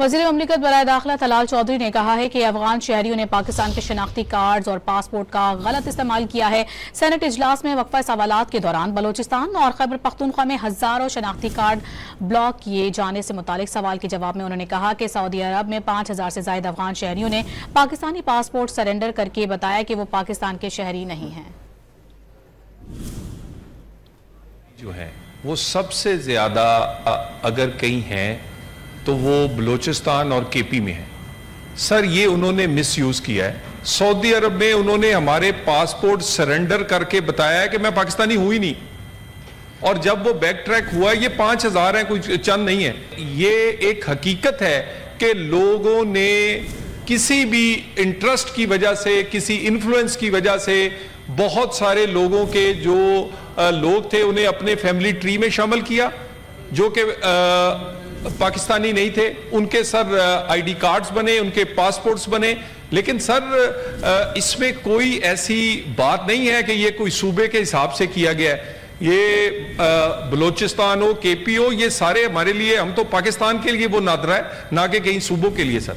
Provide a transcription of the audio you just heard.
वज़ीर ममलिकत बराए दाखिला तलाल चौधरी ने कहा है कि अफगान शहरियों ने पाकिस्तान के शनाख्ती कार्ड और पासपोर्ट का गलत इस्तेमाल किया है। सेनेट इजलास में वक्फा सवालात के दौरान बलोचिस्तान और खैबर पख्तूनख्वा में हजारों शनाख्ती कार्ड ब्लॉक किए जाने से मुतालिक सवाल के जवाब में उन्होंने कहा कि सऊदी अरब में 5000 से ज्यादा अफगान शहरियों ने पाकिस्तानी पासपोर्ट सरेंडर करके बताया कि वो पाकिस्तान के शहरी नहीं हैं। जो है वो सबसे ज्यादा अगर कहीं है तो वो बलोचिस्तान और केपी में है। सर ये उन्होंने मिसयूज किया है। सऊदी अरब में उन्होंने हमारे पासपोर्ट सरेंडर करके बताया कि मैं पाकिस्तानी हुई नहीं, और जब वो बैक ट्रैक हुआ ये 5000 है, कोई चंद नहीं है। ये एक हकीकत है कि लोगों ने किसी भी इंटरेस्ट की वजह से, किसी इन्फ्लुएंस की वजह से बहुत सारे लोगों के जो लोग थे उन्हें अपने फैमिली ट्री में शामिल किया जो कि पाकिस्तानी नहीं थे। उनके सर आईडी कार्ड्स बने, उनके पासपोर्ट्स बने, लेकिन सर इसमें कोई ऐसी बात नहीं है कि ये कोई सूबे के हिसाब से किया गया है। ये बलोचिस्तान हो, केपी हो, ये सारे हमारे लिए, हम तो पाकिस्तान के लिए वो नादरा है, ना कि कहीं सूबों के लिए सर।